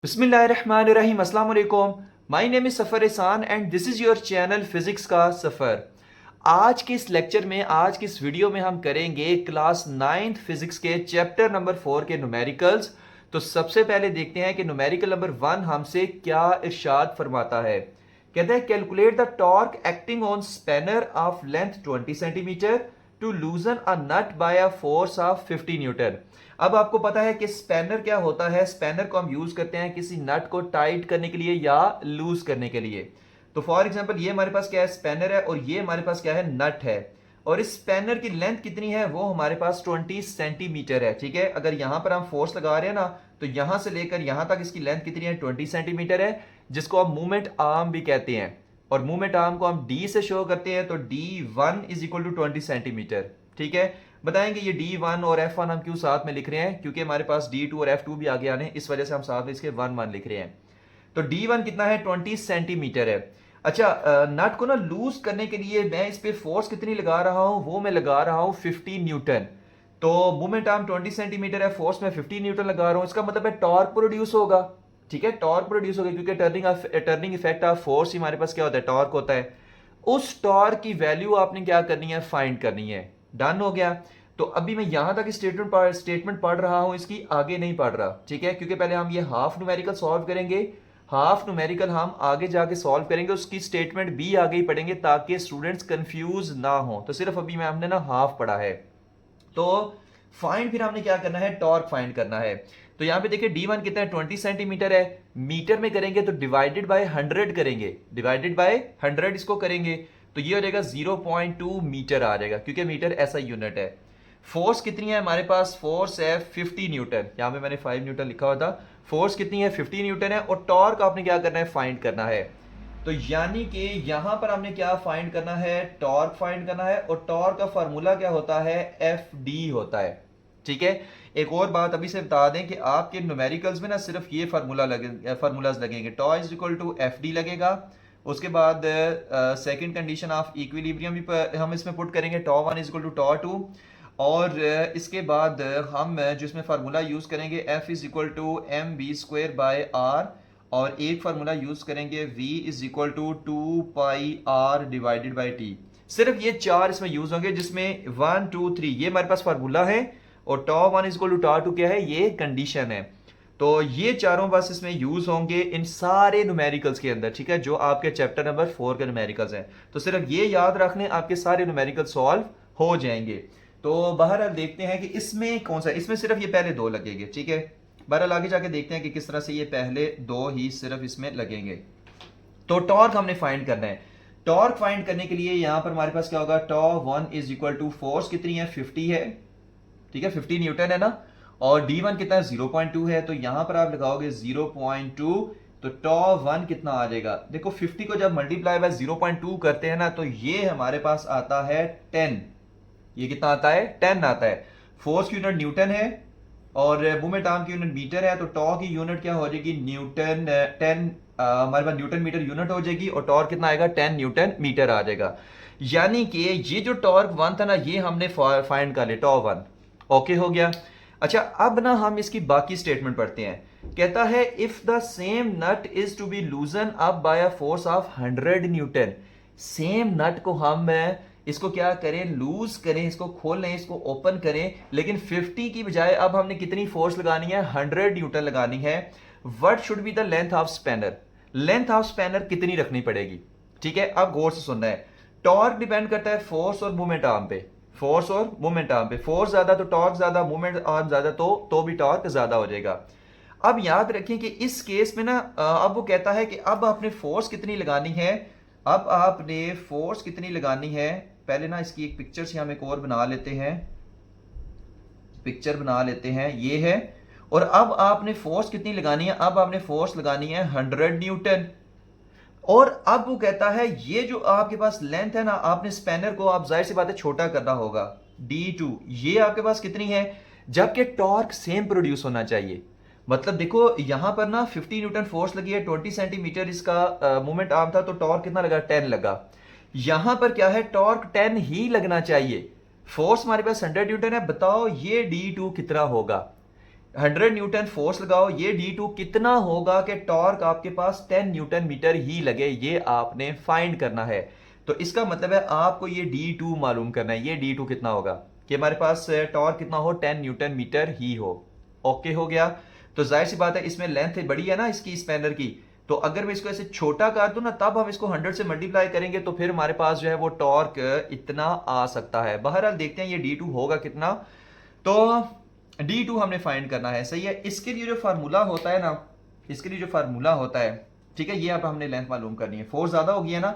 बिस्मिल्लाहिर्रहमानिर्रहीम अस्सलाम वालेकुम। माय नेम इज़ सफ़र एहसान and this is your channel physics का सफ़र। आज के इस लेक्चर में, आज की इस वीडियो में हम करेंगे क्लास 9th फिज़िक्स के चैप्टर नंबर 4 के न्यूमेरिकल्स। तो सबसे पहले देखते हैं कि न्यूमेरिकल नंबर 1 हमसे क्या इरशाद फरमाता है। कहता है calculate the torque acting on spanner of length 20 centimetre to loosen a nut by a force of 50 newton. अब आपको पता है कि स्पैनर क्या होता है। स्पैनर को हम यूज करते हैं किसी नट को टाइट करने के लिए या लूज करने के लिए। तो फॉर एग्जांपल ये हमारे पास क्या है, स्पैनर है, और ये हमारे पास क्या है, नट है। और इस स्पैनर की लेंथ कितनी है, वो हमारे पास 20 सेंटीमीटर है। ठीक है, अगर यहां पर हम फोर्स लगा रहे हैं ना, तो यहां से लेकर यहां तक इसकी लेंथ कितनी है, 20 सेंटीमीटर है, जिसको हम मूवमेंट आर्म भी कहते हैं। और मूवमेंट आर्म को हम डी से शो करते हैं, तो D1 is equal to 20 centimetre. ठीक है, बताएंगे ये D1 और F1 हम क्यों साथ में लिख रहे हैं, क्योंकि हमारे पास D2 और F2 भी आगे आने, इस वजह से हम साथ में इसके 1 1 लिख रहे हैं। तो D1 कितना है, 20 सेंटीमीटर है। अच्छा, नट को ना लूज करने के लिए मैं इस पे फोर्स कितनी लगा रहा हूं, वो मैं लगा रहा हूं 50 न्यूटन। तो मूवमेंट आर्म 20 सेंटीमीटर है, फोर्स में 50 न्यूटन लगा रहा हूं, इसका मतलब है टॉर्क प्रोड्यूस होगा। ठीक है, टॉर्क प्रोड्यूस होगा, क्योंकि टर्निंग इफेक्ट ऑफ फोर्स ही हमारे पास क्या होता है, टॉर्क होता है। उस टॉर्क की वैल्यू आपने क्या करनी है, फाइंड करनी है। डन हो गया। तो अभी मैं यहां तक स्टेटमेंट पढ़ रहा हूं, इसकी आगे नहीं पढ़ रहा। ठीक है, क्योंकि पहले हम ये हाफ न्यूमेरिकल सॉल्व करेंगे। हाफ न्यूमेरिकल हम आगे जाके सॉल्व करेंगे, उसकी स्टेटमेंट भी आगे ही पढ़ेंगे ताकि स्टूडेंट्स कंफ्यूज ना हो। तो सिर्फ अभी मैं हमने ना हाफ पढ़ा है। तो फाइंड फिर हमने क्या करना है, टॉर्क फाइंड करना है। तो यहां पे देखिए D1 कितना है, 20 सेंटीमीटर है। मीटर में करेंगे तो डिवाइडेड बाय 100 करेंगे, डिवाइडेड बाय 100 इसको करेंगे, तो ये हो जाएगा 0.2 मीटर आ जाएगा, क्योंकि मीटर ऐसा यूनिट है। फोर्स कितनी है हमारे पास, फोर्स है 50 न्यूटन, यहां पे मैंने 5 न्यूटन लिखा हुआ था। फोर्स कितनी है, 50 न्यूटन है। और टॉर्क आपने क्या करना है, फाइंड करना है। तो यानी कि यहां पर हमने क्या फाइंड करना है, टॉर्क फाइंड करना है। और टॉर्क का फार्मूला क्या होता है, एफ डी होता है। ठीक है, एक और बात अभी से बता दें कि आपके न्यूमेरिकल्स में ना सिर्फ ये फार्मूलाज लगेंगे, tau is equal to F D लगेगा। उसके बाद सेकंड कंडीशन ऑफ इक्विलिब्रियम भी हम इसमें पुट करेंगे, tau one is equal to tau two. और इसके बाद हम जिसमें फार्मूला यूज करेंगे, F is equal to M B square by R. और एक फार्मूला यूज करेंगे, v is equal to 2 pi r divided by T. सिर्फ ये चार इसमें यूज होंगे, जिसमें 1 2 3 ये हमारे पास फार्मूला है, और tau one is equal to tau two क्या है, ये कंडीशन है। तो ये चारों बस इसमें यूज होंगे इन सारे न्यूमेरिकल्स के अंदर। ठीक है, जो आपके चैप्टर नंबर 4 के न्यूमेरिकल्स हैं, तो सिर्फ ये याद रखने, आपके सारे न्यूमेरिकल सॉल्व हो जाएंगे। तो बहरहाल देखते हैं कि इसमें कौन सा, इसमें सिर्फ ये पहले दो लगेंगे। ठीक है, बहरहाल आगे जाके देखते हैं कि किस तरह से ये पहले दो ही सिर्फ इसमें लगेंगे। तो टॉर्क हमने फाइंड करना है। टॉर्क फाइंड करने के लिए यहां पर हमारे पास क्या होगा, tau one is equal to force कितनी है, 50 है। ठीक है, 50 न्यूटन है ना। और D1 कितना है, 0.2 है। तो यहां पर आप लगाओगे 0.2, तो टॉ वन कितना आ जाएगा, देखो 50 को जब मल्टीप्लाई बाय 0.2 करते हैं ना, तो ये हमारे पास आता है 10। ये कितना आता है, 10 आता है। फोर्स की यूनिट न्यूटन है, और मूवमेंट आर्म की यूनिट मीटर है। तो टॉ की यूनिट क्या हो जाएगी, न्यूटन 10, हमारे पास न्यूटन मीटर यूनिट हो जाएगी, और टॉर्क कितना आएगा, 10 न्यूटन मीटर आ जाएगा। यानी कि ये जो टॉर्क वन था ना, ये हमने फाइंड कर लिया, टॉ वन। ओके हो गया। अच्छा, अब ना हम इसकी बाकी स्टेटमेंट पढ़ते हैं। कहता है if the same nut is to be loosened up by a force of 100 newton. Same nut को हम इसको क्या करें, लूज करें, इसको खोल लें, इसको ओपन करें, लेकिन 50 की बजाय अब हमने कितनी फोर्स लगानी है, 100 न्यूटन लगानी है। What should be the length of spanner, length of spanner कितनी रखनी पड़ेगी। ठीक है, अब गौर से सुनना है। टॉर्क डिपेंड करता है फोर्स और मूवमेंट आर्म पे, फोर्स और मूवमेंट आर्म पे। फोर्स ज्यादा तो टॉर्क ज्यादा, मूवमेंट आर्म ज्यादा तो भी टॉर्क ज्यादा हो जाएगा। अब याद रखें कि इस केस में ना अब वो कहता है कि अब आपने फोर्स कितनी लगानी है, अब आपने फोर्स कितनी लगानी है। पहले ना इसकी एक पिक्चर से हम एक और बना लेते हैं, पिक्चर बना लेते हैं, ये है। और अब आपने फोर्स कितनी लगानी है, अब आपने फोर्स लगानी है 100 न्यूटन। और अब वो कहता है ये जो आपके पास लेंथ है ना, आपने स्पैनर को आप जाहिर सी बात है छोटा करना होगा, D2 ये आपके पास कितनी है, जबकि टॉर्क सेम प्रोड्यूस होना चाहिए। मतलब देखो यहां पर ना 50 न्यूटन फोर्स लगी है, 20 सेंटीमीटर इसका मूवमेंट आर्म था, तो टॉर्क कितना लगा, 10 लगा। यहां पर क्या है, टॉर्क 10 ही लगना चाहिए। फोर्स हमारे पास 100 न्यूटन है, बताओ ये D2 कितना होगा। 100 न्यूटन फोर्स लगाओ, ये D2 कितना होगा कि टॉर्क आपके पास 10 न्यूटन मीटर ही लगे, ये आपने फाइंड करना है। तो इसका मतलब है आपको ये D2 मालूम करना है, ये D2 कितना होगा कि हमारे पास टॉर्क कितना हो, 10 न्यूटन मीटर ही हो। ओके हो गया। तो जाहिर सी बात है इसमें लेंथ बड़ी है ना इसकी स्पैनर की, तो अगर मैं इसको ऐसे छोटा कर दूं ना तब हम इसको 100 से मल्टीप्लाई करेंगे तो फिर हमारे पास जो है वो टॉर्क इतना आ सकता है। बहरहाल देखते हैं ये D2 होगा कितना। तो D2 हमने फाइंड करना है, सही है। इसके लिए जो फार्मूला होता है ना, इसके लिए जो फार्मूला होता है, ठीक है, ये अब हमने लेंथ मालूम करनी है। फोर्स ज्यादा होगी है ना,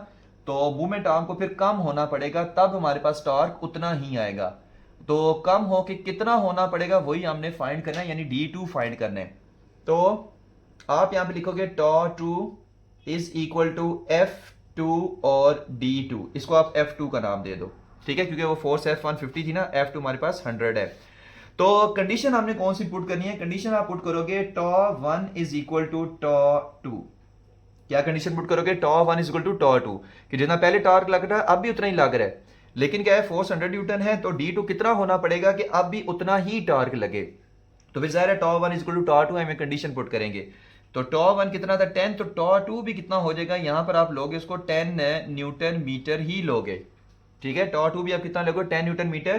तो मूवमेंट आर्म को फिर कम होना पड़ेगा, तब हमारे पास टॉर्क उतना ही आएगा। तो कम हो के कितना होना पड़ेगा वही हमने फाइंड करना है, यानी D2 फाइंड करना है। तो आप यहां पे लिखोगे टॉ2 इज इक्वल टू F2 और D2, इसको आप F2 का नाम दे दो, ठीक है, क्योंकि वो फोर्स F150 थी ना, F2 हमारे पास 100 है। तो कंडीशन हमने कौन सी पुट करनी है, कंडीशन आप पुट करोगे टॉ1 इज इक्वल टू टॉ2। क्या कंडीशन पुट करोगे, टॉ1 इज इक्वल टू टॉ2, कि जितना पहले टॉर्क लग रहा है अब भी उतना ही लग रहा है, लेकिन क्या है फोर्स 100 न्यूटन है, तो D2 कितना होना पड़ेगा कि अब भी उतना ही टॉर्क लगे। तो फिर जाहिर है टॉ1 इज इक्वल टू टॉ2 हमें कंडीशन पुट करेंगे। तो टॉ1 कितना था 10, तो टॉ2 भी कितना हो जाएगा, यहां पर आप लोगे उसको 10 न्यूटन मीटर ही लोगे, ठीक है। टॉ2 भी आप कितना लोगे 10 न्यूटन मीटर,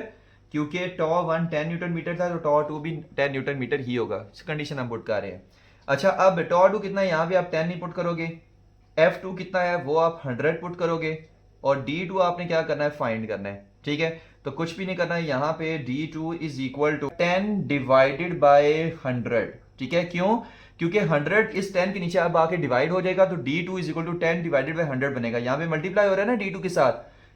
क्योंकि टॉ1 10 न्यूटन मीटर था, तो टॉ2 भी 10 न्यूटन मीटर ही होगा। कंडीशन हम पुट कर रहे हैं। अच्छा, अब टॉ2 कितना है, यहां भी आप 10 नहीं पुट करोगे, F2 कितना है वो आप 100 पुट करोगे, और D2 आपने क्या करना है, फाइंड करना है, ठीक है। तो कुछ भी नहीं करना है, यहां पे D2 is equal to 10 divided by 100, ठीक है। क्यों, क्योंकि 100 इस 10 के नीचे अब आके डिवाइड हो जाएगा, तो D2 is equal to 10 divided by 100 बनेगा। यहां पे मल्टीप्लाई हो रहा है ना D2 के साथ,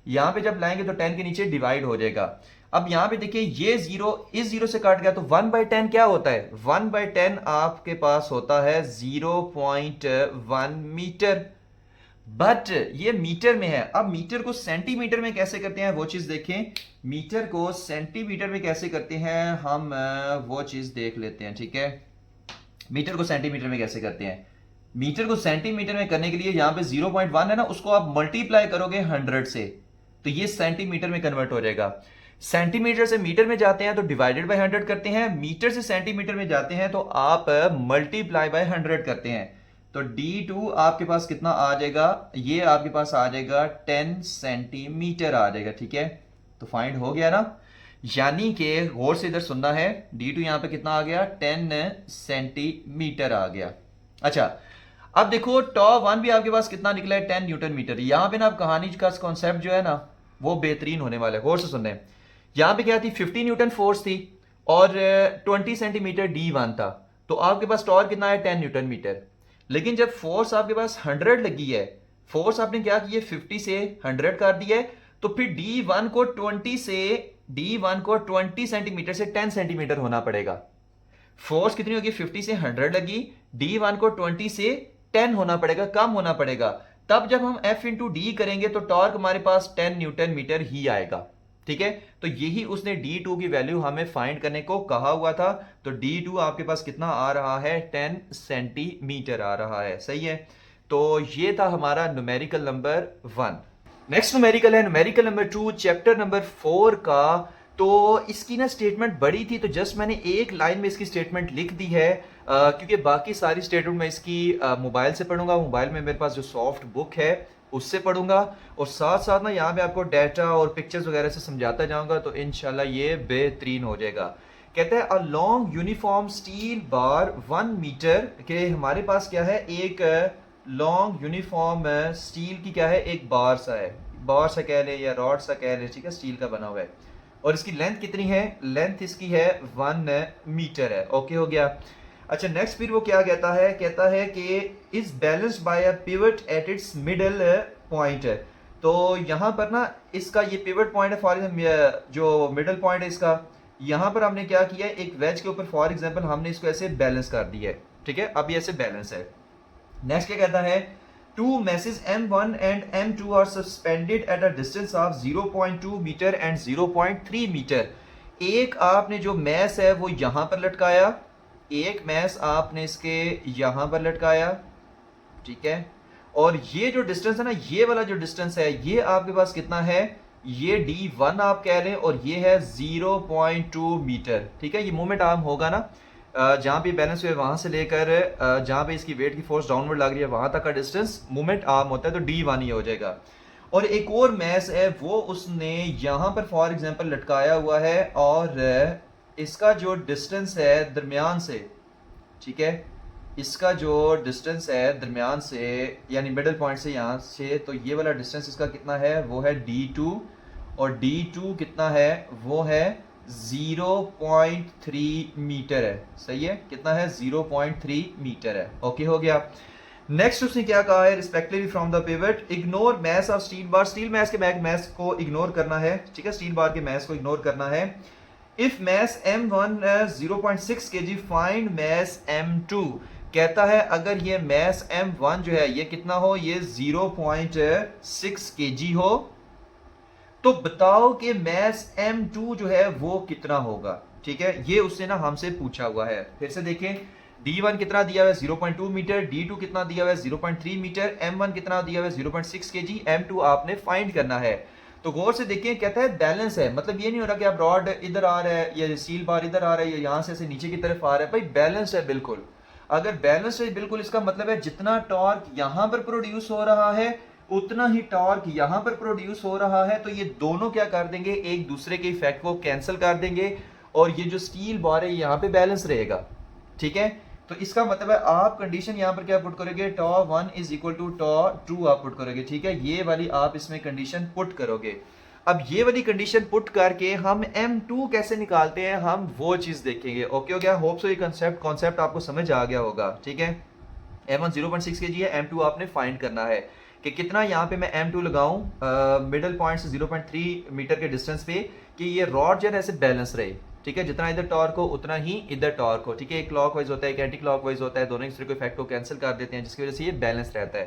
यहां पे जब लाएंगे तो 10 के नीचे डिवाइड हो जाएगा। अब यहां पे देखिए ये जीरो इस जीरो से काट गया, तो 1/10 क्या होता है, 1/10 आपके पास होता है 0.1 मीटर, बट ये मीटर में है। अब मीटर को सेंटीमीटर में कैसे करते हैं वो चीज देखें, मीटर को सेंटीमीटर में कैसे करते हैं हम, वो चीज देख लेते हैं, ठीक है। मीटर को सेंटीमीटर में कैसे करते हैं, मीटर को सेंटीमीटर में करने के लिए यहां पे 0.1 है ना, उसको आप मल्टीप्लाई करोगे 100 से, तो ये सेंटीमीटर में कन्वर्ट हो जाएगा। सेंटीमीटर से मीटर में जाते हैं तो डिवाइडेड बाय 100 करते हैं, मीटर से सेंटीमीटर में जाते हैं तो आप मल्टीप्लाई बाय 100 करते हैं। तो D2 आपके पास कितना आ जाएगा, ये आपके पास आ जाएगा 10 सेंटीमीटर आ जाएगा, ठीक है। तो फाइंड हो गया ना, यानी कि गौर से इधर सुनना है, D2 यहां पे कितना आ गया, 10 सेंटीमीटर आ गया। अच्छा, अब देखो टॉ1 भी आपके पास कितना निकला है, 10 न्यूटन मीटर। यहां पे ना आप कहानी का कॉन्सेप्ट जो है ना वो बेहतरीन होने वाला है, गौर से सुनने। यहां पे क्या थी, 50 न्यूटन फोर्स थी और 20 सेंटीमीटर D1 था, तो आपके पास टॉर्क कितना है 10 न्यूटन मीटर। लेकिन जब फोर्स आपके पास 100 लगी है, फोर्स आपने क्या की है 50 से 100 कर दिया है, तो फिर D1 को 20 सेंटीमीटर से 10 सेंटीमीटर होना पड़ेगा। फोर्स कितनी होगी, 50 से 100 लगी, D1 को 20 से 10 होना पड़ेगा, कम होना पड़ेगा। तब जब हम F इंटू डी करेंगे तो टॉर्क हमारे पास 10 न्यूटन मीटर ही आएगा, ठीक है। तो यही उसने D2 की वैल्यू हमें फाइंड करने को कहा हुआ था। तो D2 आपके पास कितना आ रहा है, 10 सेंटीमीटर आ रहा है, सही है। तो ये था हमारा न्यूमेरिकल नंबर 1। नेक्स्ट न्यूमेरिकल है न्यूमेरिकल नंबर 2, चैप्टर नंबर 4 का। तो इसकी ना स्टेटमेंट बड़ी थी, तो जस्ट मैंने एक लाइन में इसकी स्टेटमेंट लिख दी है, क्योंकि बाकी सारी स्टेटमेंट मैं इसकी मोबाइल से पढ़ूंगा। मोबाइल में मेरे पास जो सॉफ्ट बुक है उससे पढ़ूंगा, और साथ साथ ना यहाँ पे आपको डाटा और पिक्चर्स वगैरह से समझाता जाऊंगा, तो इंशाल्लाह ये बेहतरीन हो जाएगा। कहता है a long uniform steel bar 1 metre, के हमारे पास क्या है, एक लॉन्ग यूनिफॉर्म स्टील की क्या है, एक बार सा है, बार सा कह ले या रॉड सा कह ले, ठीक है, स्टील का बना हुआ है। और इसकी लेंथ कितनी है, लेंथ इसकी है 1 मीटर है। ओके हो गया। अच्छा, नेक्स्ट फिर वो क्या कहता है कि is balanced bye a pivot at its middle point. तो यहाँ पर ना इसका ये पिवट पॉइंट है, फॉर एग्जाम्पल जो मिडल पॉइंट है इसका, यहाँ पर हमने क्या किया है, एक वेज के ऊपर फॉर एग्जाम्पल हमने इसको ऐसे बैलेंस कर दिया है, ठीक है। अब ये ऐसे बैलेंस है। नेक्स्ट क्या कहता है, two masses M1 and M2 are suspended at a distance of 0.2 metre and 0.3 metre. एक आपने जो मैस है वो यहां पर लटकाया, एक मैस आपने इसके यहां पर लटकाया, ठीक है। और ये जो डिस्टेंस है ना, ये वाला जो डिस्टेंस है ये आपके पास कितना है, ये D1 आप कह लें, और ये है 0.2 मीटर, ठीक है। ये मूवमेंट आर्म होगा ना, जहाँ पे बैलेंस हुए वहाँ से लेकर जहाँ पे इसकी वेट की फोर्स डाउनवर्ड लग रही है वहाँ तक का डिस्टेंस मोमेंट आर्म होता है, तो D1 ही हो जाएगा। और एक और मैस है, वो उसने यहाँ पर फॉर एग्जांपल लटकाया हुआ है और इसका जो डिस्टेंस है दरमियान से, ठीक है, इसका जो डिस्टेंस है दरमियान से यानी मिडल पॉइंट से यहाँ से, तो ये वाला डिस्टेंस इसका कितना है, वो है D2। और D2 कितना है, वो है 0.3 मीटर है। सही है, कितना है, 0.3 मीटर है। ओके हो गया। नेक्स्ट उसने क्या कहा है, respectively from the pivot ignore mass of steel bar, steel mass के बैक मैस को इग्नोर करना है, ठीक है, स्टील बार के मैस को इग्नोर करना है। If mass M1 0.6 kg find mass M2, कहता है अगर ये मैस M1 जो है ये कितना हो, ये 0.6 kg हो, तो बताओ कि मैस M2 जो है वो कितना होगा। ठीक है, ये उसने ना हमसे पूछा हुआ है। फिर से देखें, D1 कितना दिया हुआ है 0.2 मीटर, D2 कितना दिया हुआ है 0.3 मीटर, M1 कितना दिया हुआ है 0.6 kg, M2 आपने फाइंड करना है। तो गौर से देखिए, कहता है बैलेंस है, मतलब ये नहीं हो रहा कि आप रॉड इधर आ रहा है या स्टील बार इधर आ रहा है या यहां से नीचे की तरफ आ रहा है, भाई बैलेंस है बिल्कुल। अगर बैलेंस है बिल्कुल, इसका मतलब है जितना टॉर्क यहां पर प्रोड्यूस हो रहा है उतना ही टॉर्क यहां पर प्रोड्यूस हो रहा है, तो ये दोनों क्या कर देंगे, एक दूसरे के इफेक्ट को कैंसिल कर देंगे और ये जो स्टील बार है यहां पे बैलेंस रहेगा। ठीक है, तो इसका मतलब है आप कंडीशन यहां पर क्या पुट करोगे, टॉ1 इज इक्वल टू टॉ2 आप पुट करोगे। ठीक है, ये वाली आप इसमें कंडीशन पुट करोगे। अब ये वाली कंडीशन पुट करके हम M2 कैसे निकालते हैं, हम वो चीज देखेंगे। ओके हो गया, होप सो ये कॉन्सेप्ट आपको समझ आ गया होगा। ठीक है, M1 0.6 kg है, M2 आपने फाइंड करना है कि कितना यहाँ पे मैं M2 लगाऊं मिडल पॉइंट से 0.3 मीटर के डिस्टेंस पे, कि ये रॉड जो है ऐसे बैलेंस रहे। ठीक है, जितना इधर टॉर्क हो उतना ही इधर टॉर्क हो। ठीक है, एक क्लॉकवाइज होता है, एक एंटी क्लॉकवाइज होता है, दोनों एक दूसरे को इफेक्ट को कैंसिल कर देते हैं, जिसकी वजह से ये बैलेंस रहता है।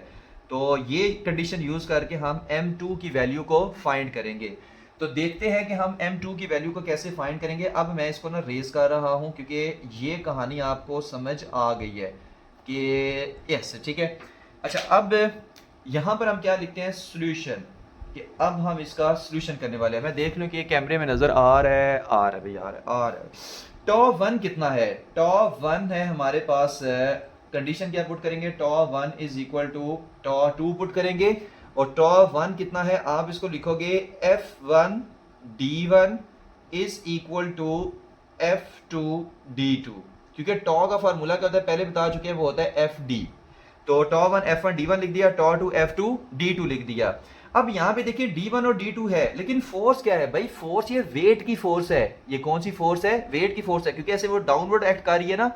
तो ये कंडीशन यूज करके हम M2 की वैल्यू को फाइंड करेंगे। तो देखते हैं कि हम M2 की वैल्यू को कैसे फाइंड करेंगे। अब मैं इसको ना रेज कर रहा हूं क्योंकि ये कहानी आपको समझ आ गई है कि यस, ठीक है। अच्छा, अब यहां पर हम क्या लिखते हैं, सॉल्यूशन, कि अब हम इसका सॉल्यूशन करने वाले हैं। मैं देख लूं कि ये कैमरे में नजर आ रहा है, आ रहा है भैया, आ रहा है। टॉ1 कितना है, टॉ1 है हमारे पास, कंडीशन क्या पुट करेंगे, टॉ1 इज इक्वल टू टॉ2 पुट करेंगे। और टॉ1 कितना है, आप इसको लिखोगे F1 D1 is equal to F2 D2, क्योंकि टॉ का फार्मूला क्या होता है पहले बता चुके हैं, वो होता है FD। तो टॉ1 F1 D1 लिख दिया, टॉ2 F2 D2 लिख दिया। अब यहां पे देखिए D1 और D2 है, लेकिन फोर्स क्या है भाई, फोर्स ये वेट की फोर्स है। ये कौन सी फोर्स है, वेट की फोर्स है, क्योंकि ऐसे वो डाउनवर्ड एक्ट कर रही है ना,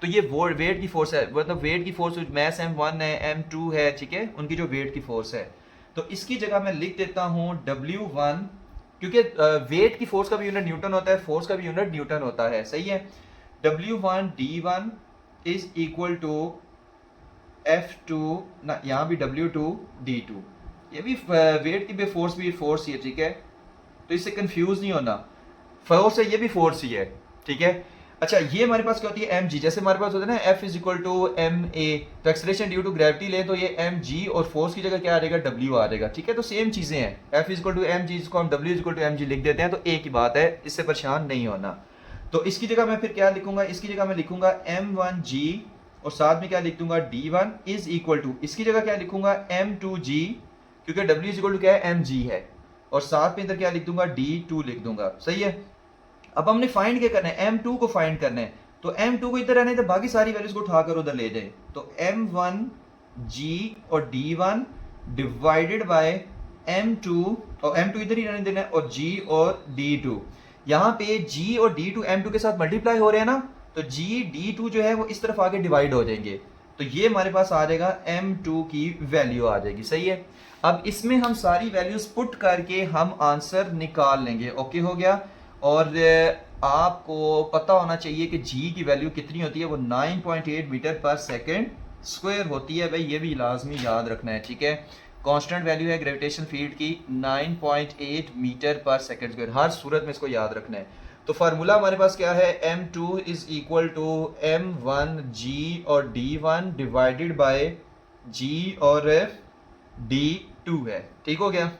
तो ये वो वेट की फोर्स है, मतलब वेट की फोर्स मैस M1 है, M2 है, ठीक है, उनकी जो वेट की फोर्स है। तो इसकी जगह मैं लिख देता हूं W1, क्योंकि वेट की फोर्स का भी यूनिट न्यूटन होता है, फोर्स का भी यूनिट न्यूटन होता है। सही है, W1 D1 is equal to F2 ना, यहाँ भी W2 D2, ये भी वेट की भी फोर्स ही है। ठीक है, तो इससे कंफ्यूज नहीं होना, फोर्स है ये भी फोर्स ही है। ठीक है, अच्छा, ये हमारे पास क्या होती है mg, जैसे हमारे पास होता है ना F is equal to ma, तो एक्सेलरेशन ड्यू टू ग्रेविटी ले तो ये mg और फोर्स की जगह क्या आ जाएगा, w आ जाएगा। ठीक है, तो सेम चीजें हैं, F is equal to mg, इसको हम w is equal to mg लिख देते हैं, तो एक ही बात है, इससे परेशान नहीं होना। तो इसकी जगह मैं फिर क्या लिखूंगा, इसकी जगह मैं लिखूंगा m1g और साथ में क्या लिख दूंगा D1 इज इक्वल टू, इसकी जगह क्या लिखूंगा M2g, क्योंकि W इज इक्वल टू क्या है mg है, और साथ में इधर क्या लिख दूंगा D2 लिख दूंगा। सही है, अब हमने फाइंड क्या करना है, M2 को फाइंड करना है। तो M2 को इधर रहने, तो बाकी सारी वैल्यूज को उठाकर उधर ले जाए, तो M1g और D1 डिवाइडेड बाय M2, और M2 इधर ही रहने देना है, और G और D2, यहाँ पे G और D2 M2 के साथ मल्टीप्लाई हो रहे हैं ना, तो G D2 जो है वो इस तरफ आगे डिवाइड हो जाएंगे, तो ये हमारे पास आ जाएगा M2 की वैल्यू आ जाएगी। सही है, अब इसमें हम सारी वैल्यूज पुट करके हम आंसर निकाल लेंगे। ओके हो गया, और आपको पता होना चाहिए कि G की वैल्यू कितनी होती है, वो 9.8 मीटर पर सेकेंड स्क्वायर होती है। भाई ये भी लाजमी याद रखना है। ठीक है, कांस्टेंट वैल्यू है ग्रेविटेशन फील्ड की 9.8 मीटर पर सेकेंड स्क्वायर, हर सूरत में इसको याद रखना है। तो फार्मूला हमारे पास क्या है, M2 is equal to M1G और D1 डिवाइडेड बाय G और D2 है। ठीक हो गया,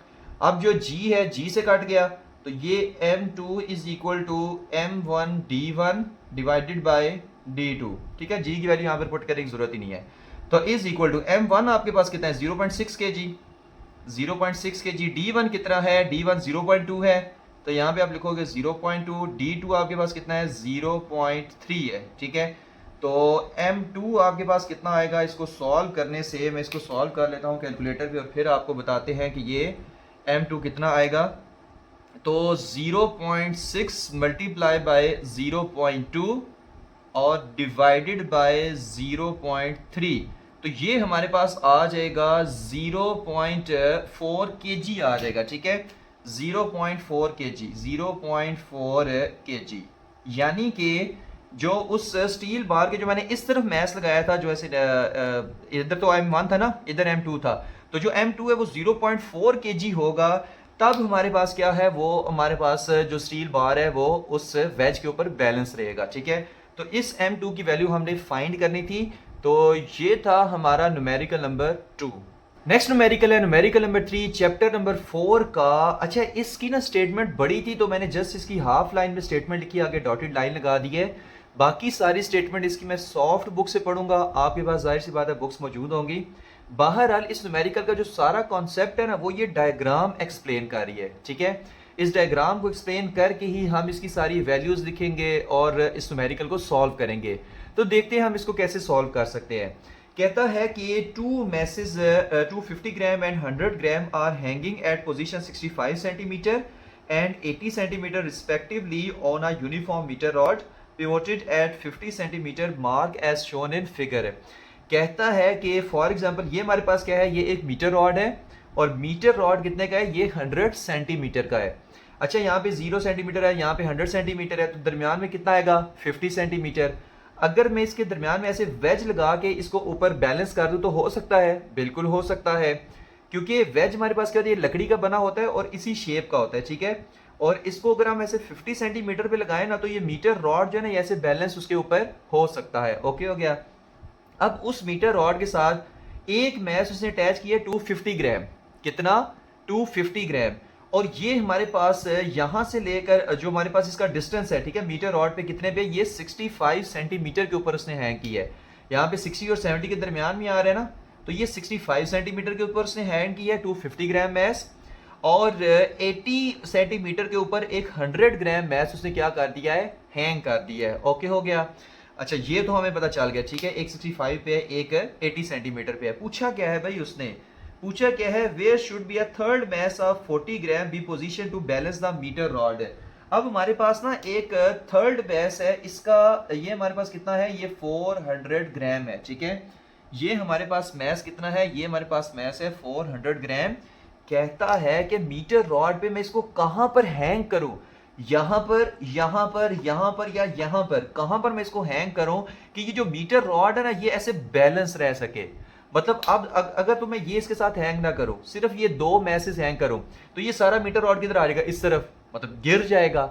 अब जो G है G से कट गया, तो ये M2 is equal to M1 D1 divided by d2, ठीक है, g की वैल्यू यहाँ पर पुट करने की जरूरत ही नहीं है। तो इज इक्वल टू m1 आपके पास कितना है 0.6 kg, 0.6 kg, d1 कितना है, d1 0.2 है, तो यहाँ पे आप लिखोगे 0.2, d2 आपके पास कितना है 0.3 है, ठीक है। तो m2 आपके पास कितना आएगा, इसको सॉल्व करने से, मैं इसको सॉल्व कर लेता हूँ कैलकुलेटर पे और फिर आपको बताते हैं कि ये m2 कितना आएगा। तो 0.6 मल्टीप्लाई बाय 0.2 और डिवाइडेड बाय 0.3, तो ये हमारे पास आ जाएगा 0.4 kg आ जाएगा, ठीक है, 0.4 kg, 0.4 kg। यानी कि जो उस स्टील बार के जो मैंने इस तरफ मैस लगाया था, जो ऐसे इधर तो m1 था ना, इधर m2 था, तो जो m2 है वो 0.4 kg होगा। तब हमारे पास क्या है, वो हमारे पास जो स्टील बार है वो उस वेज के ऊपर बैलेंस रहेगा, ठीक है। तो इस m2 की वैल्यू हमने फाइंड करनी थी। तो ये था हमारा न्यूमेरिकल नंबर 2। नेक्स्ट न्यूमेरिकल है न्यूमेरिकल नंबर 3 चैप्टर नंबर 4 का। अच्छा, इसकी ना स्टेटमेंट बड़ी थी तो मैंने जस्ट इसकी हाफ लाइन में स्टेटमेंट लिखी, आगे डॉटेड लाइन लगा दी है। बाकी सारी स्टेटमेंट इसकी मैं सॉफ्ट बुक से पढ़ूंगा, आपके पास जाहिर सी बात है बुक्स मौजूद होंगी। बहरहाल इस न्यूमेरिकल का जो सारा कॉन्सेप्ट है ना, वो ये डायग्राम एक्सप्लेन कर रही है, ठीक है। इस डायग्राम को एक्सप्लेन करके ही हम इसकी सारी वैल्यूज लिखेंगे और इस न्यूमेरिकल को सॉल्व करेंगे। तो देखते हैं हम इसको कैसे सॉल्व कर सकते हैं। कहता है कि 250 gram and 100 gram are hanging at position 65 centimetre and 80 centimetre respectively on a uniform metre rod pivoted at 50 centimetre mark as shown in figure. कहता है कि फॉर एग्जांपल ये हमारे पास क्या है, ये एक मीटर रॉड है और मीटर रॉड कितने का है, ये 100 सेंटीमीटर का है। अच्छा, यहाँ पे 0 सेंटीमीटर है, यहाँ पे 100 सेंटीमीटर है, तो दरमियान में कितना आएगा 50 सेंटीमीटर। अगर मैं इसके दरमियान में ऐसे वेज लगा के इसको ऊपर बैलेंस कर दूं तो हो सकता है, बिल्कुल हो सकता है, क्योंकि वेज हमारे पास क्या होता है, लकड़ी का बना होता है और इसी शेप का होता है, ठीक है। और इसको अगर हम ऐसे 50 सेंटीमीटर पे लगाए ना, तो ये मीटर रॉड जो है ना, ऐसे बैलेंस उसके ऊपर हो सकता है। ओके हो गया। अब उस मीटर रॉड के साथ एक मैस उसने अटैच किया 250 ग्राम, कितना 250 ग्राम, और ये हमारे पास यहां से लेकर जो हमारे पास इसका डिस्टेंस है, ठीक है, मीटर रॉड पे कितने पे, ये 65 सेंटीमीटर के ऊपर उसने हैंग किया है। यहाँ पे 60 और 70 के दरमियान में आ रहा है ना, तो ये 65 सेंटीमीटर के ऊपर उसने हैंग किया है 250 ग्राम मैस, और 80 सेंटीमीटर के ऊपर एक 100 ग्राम मैस उसने क्या कर दिया है, हैंग कर दिया है। ओके हो गया। अच्छा, ये तो हमें पता चल गया, ठीक है, एक 65 पे है, एक 80 सेंटीमीटर पे है। पूछा क्या है भाई, उसने पूछा क्या है, where should be a third mass of 40 gram be position to balance the metre rod. अब हमारे पास ना एक थर्ड मैस है, इसका ये हमारे पास कितना है, ये 400 ग्राम है, ठीक है। ये हमारे पास मैस कितना है, ये हमारे पास मैस है 400 ग्राम। कहता है कि मीटर रॉड पे मैं इसको कहां पर हैंग करूं, यहां पर, यहां पर, यहां पर या यहां पर, कहां पर मैं इसको हैंग करूं कि ये जो मीटर रॉड है ना, ये ऐसे बैलेंस रह सके। मतलब अब अगर तो मैं ये इसके साथ हैंग ना करूं, सिर्फ ये दो मैसेज हैंग करूं, तो ये सारा मीटर रॉड किधर आ जाएगा, इस तरफ, मतलब गिर जाएगा।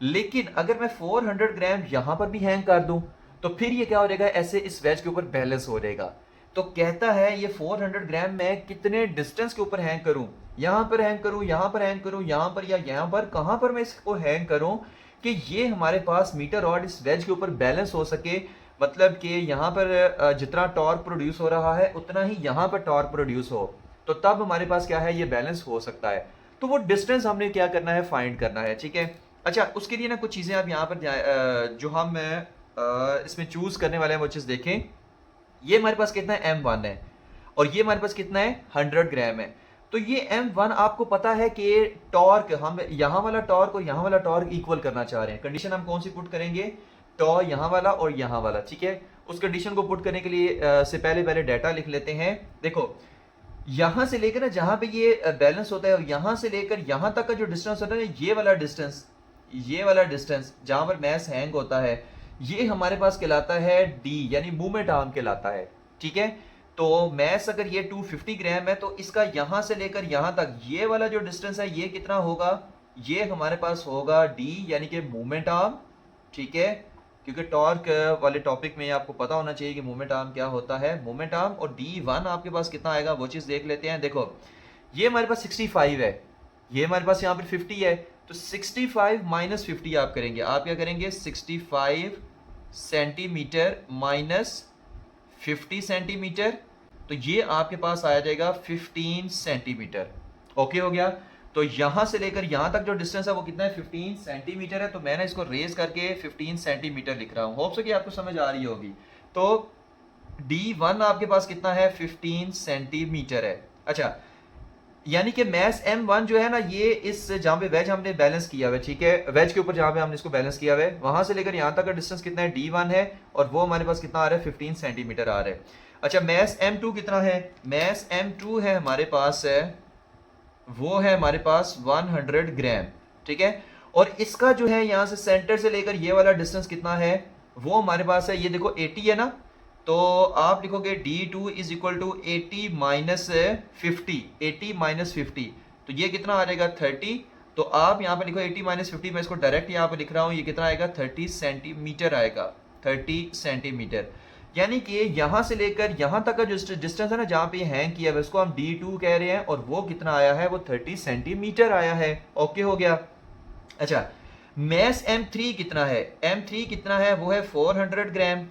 लेकिन अगर मैं 400 ग्राम यहां पर भी हैंग कर दूं, तो फिर ये क्या हो जाएगा, ऐसे इस वेज के ऊपर बैलेंस हो जाएगा। तो कहता है ये 400 ग्राम में कितने डिस्टेंस के ऊपर हैंग करूं, यहां पर हैंग करूं, यहां पर हैंग करूं, यहां पर या यहां पर, कहां पर मैं इसको हैंग करूं कि ये हमारे पास मीटर रॉड इस वेज के ऊपर बैलेंस हो सके। मतलब कि यहां पर जितना टॉर्क प्रोड्यूस हो रहा है उतना ही यहां पर टॉर्क प्रोड्यूस हो, तो तब हमारे पास क्या है, ये बैलेंस हो सकता है। तो वो डिस्टेंस हमने क्या करना है, फाइंड करना है, ठीक है। अच्छा, उसके लिए ना कुछ चीजें आप यहाँ पर जो हम इसमें चूज करने वाले हैं वो चीज देखें। ये हमारे पास कितना है, M1 है, और ये हमारे पास कितना है, 100 ग्राम है। तो ये M1 आपको पता है कि टॉर्क, हम यहां वाला टॉर्क और यहां वाला टॉर्क इक्वल करना चाह रहे हैं। कंडीशन हम कौन सी पुट करेंगे, टॉर्क यहां वाला और यहां वाला, ठीक है। उस कंडीशन को पुट करने के लिए से पहले डाटा लिख लेते हैं। देखो, यहां से लेकर ना जहां पे ये बैलेंस होता है और यहां से लेकर यहां तक का जो डिस्टेंस होता है, ये वाला डिस्टेंस, ये वाला डिस्टेंस जहां पर मैस हैंग होता है, ये हमारे पास कहलाता है डी, यानी मूवमेंट आर्म कहलाता है, ठीक है। तो मैस अगर ये 250 ग्राम है, तो इसका यहां से लेकर यहां तक ये वाला जो डिस्टेंस है, ये कितना होगा, ये हमारे पास होगा डी, यानी कि मूवमेंट आर्म, ठीक है। क्योंकि टॉर्क वाले टॉपिक में आपको पता होना चाहिए कि मूवमेंट आर्म क्या होता है, मूवमेंट आर्म। और D1 आपके पास कितना आएगा वो चीज देख लेते हैं। देखो, ये हमारे पास 65 है, ये हमारे पास यहाँ पर 50 है, तो 65 माइनस 50 आप करेंगे, आप क्या करेंगे, 65 सेंटीमीटर माइनस 50 सेंटीमीटर, तो ये आपके पास आ जाएगा 15 सेंटीमीटर। ओके हो गया। तो यहां से लेकर यहां तक जो डिस्टेंस है वो कितना है, 15 सेंटीमीटर है। तो मैंने इसको रेज करके 15 सेंटीमीटर लिख रहा हूं, होप सो कि आपको समझ आ रही होगी। तो D1 आपके पास कितना है, 15 सेंटीमीटर है। अच्छा, यानी कि मैस M1 जो है ना, ये इस जहां पे वेज हमने बैलेंस किया हुआ है, ठीक है, वेज के ऊपर जहां पे हमने इसको बैलेंस किया हुआ है, वहां से लेकर यहां तक का डिस्टेंस कितना है, D1 है, और वो हमारे पास कितना आ रहा है, 15 सेंटीमीटर आ रहा है। अच्छा, मैस M2 कितना है, मैस M2 है हमारे पास है, वो है हमारे पास 100 ग्राम, ठीक है। और इसका जो है यहां से सेंटर से लेकर ये वाला डिस्टेंस कितना है, वो हमारे पास है, ये देखो 80 है ना, तो आप लिखोगे D2 is equal to 80 minus 50, 80 minus 50, तो ये कितना आ जाएगा 30। तो आप यहाँ पे लिखो 80 माइनस 50, मैं इसको डायरेक्ट यहाँ पे लिख रहा हूँ, ये कितना आएगा 30 सेंटीमीटर आएगा, 30 सेंटीमीटर। यानी कि यहां से लेकर यहां तक का जो डिस्टेंस है ना, जहां पे हैंग किया है, उसको हम D2 कह रहे हैं, और वो कितना आया है, वो 30 सेंटीमीटर आया है। ओके हो गया। अच्छा, मैस M3 कितना है, M3 कितना है, वो है 400 ग्राम।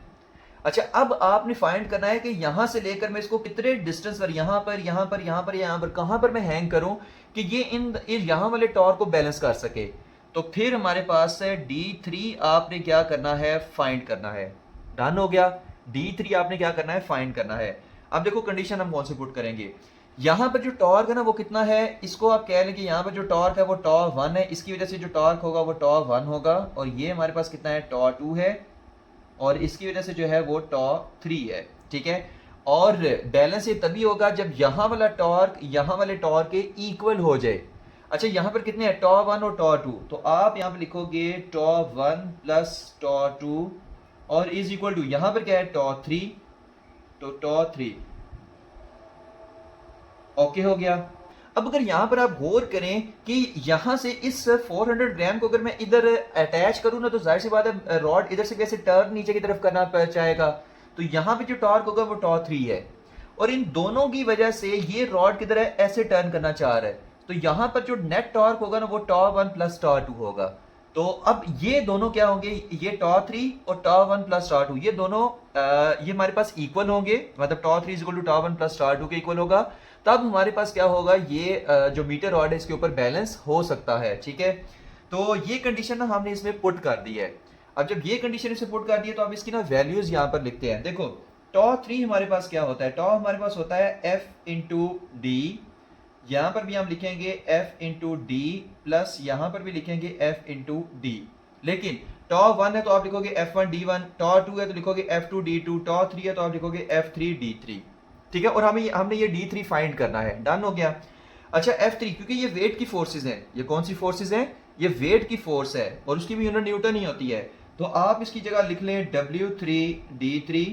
अच्छा, अब आपने फाइंड करना है कि यहां से लेकर मैं इसको कितने डिस्टेंस पर, यहां पर, यहां पर, यहां पर, यहां पर, कहां पर मैं हैंग करूं कि ये इन यहां वाले टॉर्क को बैलेंस कर सके। तो फिर हमारे पास है D3 आपने क्या करना है, फाइंड करना है। डन हो गया। D3 आपने क्या करना है, फाइंड करना है। अब देखो कंडीशन हम कौन सी पुट करेंगे, यहां पर जो टॉर्क है ना वो कितना है, इसको आप कह लें कि यहां पर जो टॉर्क है वो टॉर्क 1 है, इसकी वजह से जो टॉर्क होगा वो टॉर्क 1 होगा, और ये हमारे पास कितना है, टॉर्क 2 है, और इसकी वजह से जो है वो टॉर्क 3 है, ठीक है। और बैलेंस ये तभी होगा जब यहां वाला टॉर्क यहां वाले टॉर्क के इक्वल हो जाए। अच्छा, यहां पर कितने हैं, टॉर्क 1 और टॉर्क 2, तो आप यहां पर लिखोगे टॉर्क 1 प्लस टॉर्क 2, और इज इक्वल टू यहां पर क्या है, टॉर्क 3, तो टॉर्क 3। ओके हो गया। अब अगर यहां पर आप गौर करें कि यहां से इस 400 ग्राम को अगर मैं इधर अटैच करूं ना, तो जाहिर सी बात है रॉड इधर से कैसे टर्न नीचे की तरफ करना चाहेगा, तो यहां पे जो टॉर्क होगा वो टॉर्क 3 है, और इन दोनों की वजह से ये रॉड किधर है, ऐसे टर्न करना चाह रहा है, तो यहां पर जो नेट टॉर्क होगा ना वो टॉर्क 1 प्लस टॉर्क 2 होगा। तो अब ये दोनों क्या होंगे, ये टॉर्क 3 और टॉर्क 1 प्लस टॉर्क 2, ये दोनों ये हमारे पास इक्वल होंगे, मतलब torque 3 is equal to torque 1 plus torque 2 के इक्वल होगा। तब हमारे पास क्या होगा, ये जो मीटर रॉड है इसके ऊपर बैलेंस हो सकता है, ठीक है। तो ये कंडीशन ना हमने इसमें पुट कर दी है। अब जब ये कंडीशन इसमें पुट कर दी है, तो अब इसकी ना वैल्यूज यहाँ पर लिखते हैं। देखो टॉर्क 3 हमारे पास क्या होता है, टॉर्क हमारे पास होता है F इंटू डी, यहां पर भी हम लिखेंगे F इंटू डी, प्लस यहां पर भी लिखेंगे F इंटू डी। लेकिन टॉर्क 1 है तो आप लिखोगे F1 D1, टॉर्क 2 है तो लिखोगे F2 D2, टॉर्क 3 है तो आप लिखोगे F3 D3, ठीक है। और हमने ये D3 फाइंड करना है। डन हो गया। अच्छा, F3 क्योंकि ये वेट की फोर्सेज हैं, ये कौन सी फोर्सेज हैं, ये वेट की फोर्स है, और उसकी भी यूनिट न्यूटन ही होती है, तो आप इसकी जगह लिख लें W3 D3,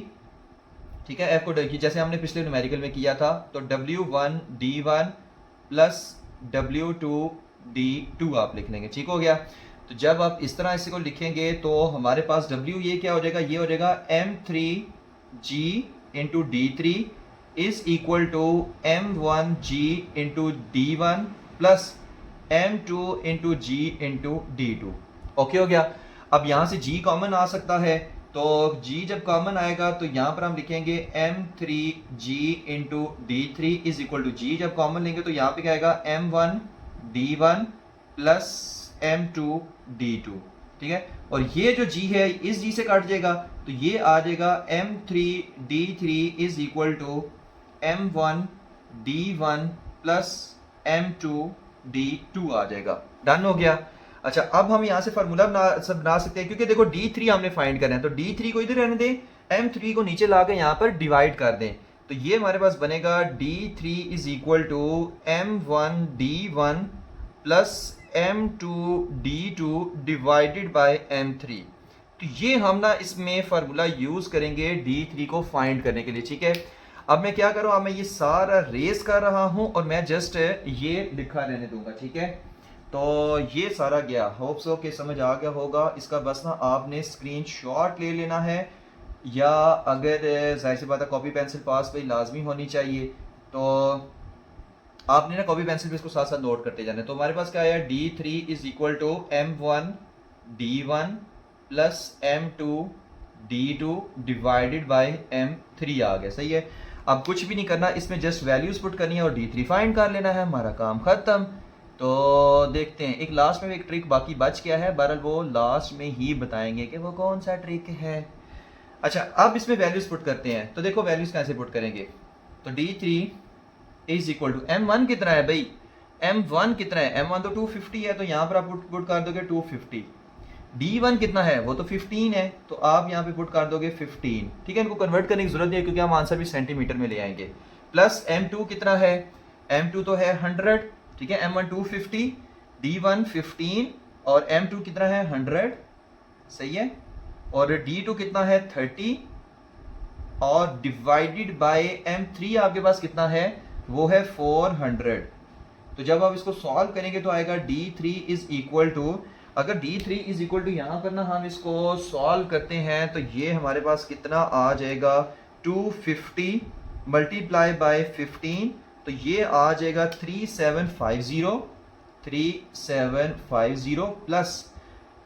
ठीक है। F को जैसे हमने पिछले न्यूमेरिकल में किया था, तो W1 D1 plus W2 D2 आप लिख लेंगे, ठीक हो गया। तो जब आप इस तरह इसी को लिखेंगे तो हमारे पास W ये क्या हो जाएगा, ये हो जाएगा M3G into D3 is equal to M1G into D1 plus M2 into G into D2। Okay हो गया। अब यहां से G कॉमन आ सकता है, तो G जब कॉमन आएगा तो यहां पर हम लिखेंगे M3G into D3 is equal to G जब कॉमन लेंगे तो यहां पे क्या आएगा M1 D1 plus M2 D2, ठीक है। और ये जो G है इस G से काट जाएगा, तो ये आ जाएगा M3 D3 is equal to M1 D1 plus M2 D2 आ जाएगा। डन हो गया। अच्छा, अब हम यहां से फार्मूला बना सकते हैं, क्योंकि देखो D3 हमने फाइंड करना है, तो D3 को इधर रहने दें, M3 को नीचे लाके यहां पर डिवाइड कर दें, तो ये हमारे पास बनेगा D3 is equal to M1 D1 plus M2 D2 divided by M3। तो ये हम ना इसमें फार्मूला यूज करेंगे D3 को फाइंड करने के लिए, ठीक है। अब मैं क्या करूं, अब मैं ये सारा रेस कर रहा हूं और मैं जस्ट ये लिखा रहने दूंगा, ठीक है। तो ये सारा गया, होप सो कि समझ आ गया होगा। इसका बस ना आपने स्क्रीनशॉट ले लेना है, या अगर जाहिर सी बात है कॉपी पेंसिल पास पे लाजमी होनी चाहिए, तो आपने ना कॉपी पेंसिल पे इसको साथ साथ नोट करते जाना है। तो हमारे पास क्या आया, D3 is equal to M1 D1 plus M2 D2 divided by M3 आ गया। सही है, अब कुछ भी नहीं करना, इसमें जस्ट वैल्यूज पुट करनी है और D3 फाइंड कर लेना है, हमारा काम खत्म। तो देखते हैं, एक लास्ट में एक ट्रिक बाकी बच गया है, बहरहाल वो लास्ट में ही बताएंगे कि वो कौन सा ट्रिक है। अच्छा, अब इसमें वैल्यूज पुट करते हैं। तो देखो वैल्यूज कैसे पुट करेंगे। तो D3 is equal to M1 कितना है भाई, M1 कितना है, M1 तो 250 है, तो यहाँ पर आप पुट कर दोगे 250। D1 कितना है, वो तो 15 है, तो आप यहाँ पे पुट कर दोगे 15। ठीक है, इनको कन्वर्ट करने की जरूरत नहीं है क्योंकि हम आंसर भी सेंटीमीटर में ले आएंगे। प्लस M2 कितना है, M2 तो है 100। ठीक है, M1 250, D1 15 और M2 कितना है 100। सही है, और D2 कितना है 30 और डिवाइडेड बाय M3 आपके पास कितना है, वो है 400। तो जब आप इसको सॉल्व करेंगे तो आएगा D3 इज इक्वल टू, अगर D3 इज इक्वल टू यहाँ पर ना हम इसको सॉल्व करते हैं तो ये हमारे पास कितना आ जाएगा, 250 मल्टीप्लाई बाय 15, तो ये आ जाएगा 3750 प्लस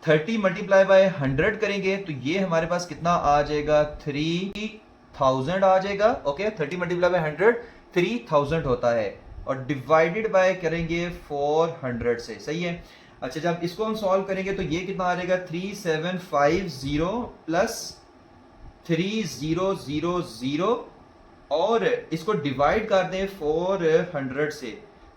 30 मल्टीप्लाई बाय 100 करेंगे तो ये हमारे पास कितना आ जाएगा, 3000 आ जाएगा। ओके, 30 मल्टीप्लाई बाय 100 3000 होता है और डिवाइडेड बाय करेंगे 400 से। सही है, अच्छा जब इसको हम सॉल्व करेंगे तो ये कितना आ जाएगा, 3750 प्लस 3000 और इसको डिवाइड कर दें 400 से,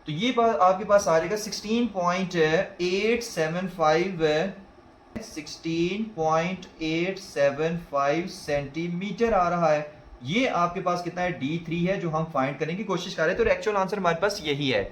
तो ये आपके पास आ जाएगा 16.875 सेंटीमीटर आ रहा है। ये आपके पास कितना है, D3 है, जो हम फाइंड करने की कोशिश कर रहे हैं। तो एक्चुअल आंसर हमारे पास यही है।